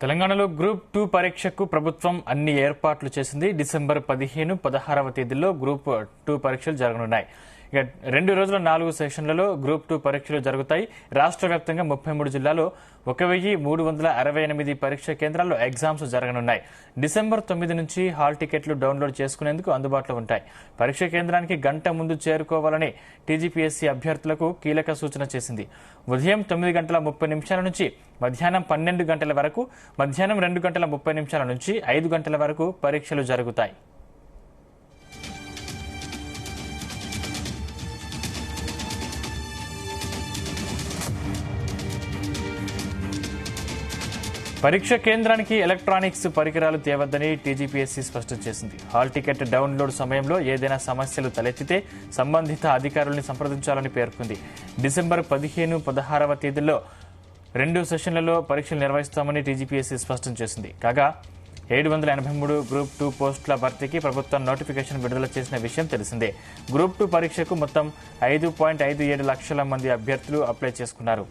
తెలంగాణలో గ్రూప్ 2 పరీక్షకు ప్రభుత్వం అన్ని ఏర్పాట్లు చేసింది. డిసెంబర్ 15, 16వ తేదీల్లో గ్రూప్ 2 పరీక్షలు జరగనున్నాయి. ఇక 2 రోజుల 4 సెషన్లలో గ్రూప్ 2 పరీక్షలు జరుగుతాయి. రాష్ట్ర వ్యాప్తంగా 33 జిల్లాల్లో 1368 పరీక్ష కేంద్రాల్లో ఎగ్జామ్స్ జరగనున్నాయి. డిసెంబర్ 9 నుంచి హాల్ టికెట్లు డౌన్లోడ్ చేసుకునేందుకు అందుబాటులో ఉంటాయి. పరీక్ష కేంద్రానికి గంట ముందు చేరుకోవాలని టీజీపీఎస్సీ అభ్యర్థులకు కీలక సూచన చేసింది. ఉదయం 9:30 నుంచి మధ్యాహ్నం 12 గంటల వరకు, మధ్యాహ్నం 2:30 నుంచి 5 గంటల వరకు పరీక్షలు జరుగుతాయి. పరీక్ష కేంద్రానికి ఎలక్ట్రానిక్స్ పరికరాలు తేవద్దని టీజీపీఎస్సీ స్పష్టం చేసింది. హాల్ టికెట్ డౌన్లోడ్ సమయంలో ఏదైనా సమస్యలు తలెత్తితే సంబంధిత అధికారుల్ని సంప్రదించాలని పేర్కొంది. డిసెంబర్ 15, 16వ తేదీల్లో 2 సెషన్లలో పరీక్షలు నిర్వహిస్తామని టీజీపీఎస్సీ స్పష్టం చేసింది. కాగా 783 గ్రూప్ 2 పోస్టుల భర్తీకి ప్రభుత్వం నోటిఫికేషన్ విడుదల చేసిన విషయం తెలిసిందే. గ్రూప్ 2 పరీక్షకు మొత్తం 5.57 లక్షల మంది అభ్యర్థులు అప్లై చేసుకున్నారు.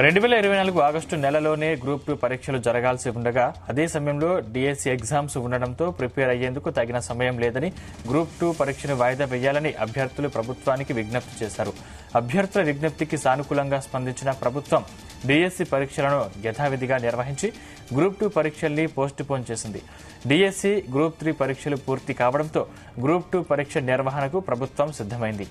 రెండు 2024 ఆగస్టు నెలలోనే గ్రూప్ 2 పరీక్షలు జరగాల్సి ఉండగా అదే సమయంలో డిఎస్సీ ఎగ్జామ్స్ ఉండడంతో ప్రిపేర్ అయ్యేందుకు తగిన సమయం లేదని గ్రూప్ 2 పరీక్షను వాయిదా వేయాలని అభ్యర్థులు ప్రభుత్వానికి విజ్ఞప్తి చేశారు. అభ్యర్థుల విజ్ఞప్తికి సానుకూలంగా స్పందించిన ప్రభుత్వం డిఎస్సీ పరీక్షలను యథావిధిగా నిర్వహించి గ్రూప్ 2 పరీక్షల్ని పోస్ట్ పోన్ చేసింది. డిఎస్సీ, గ్రూప్ 3 పరీక్షలు పూర్తి కావడంతో గ్రూప్ 2 పరీక్ష నిర్వహణకు ప్రభుత్వం సిద్దమైంది.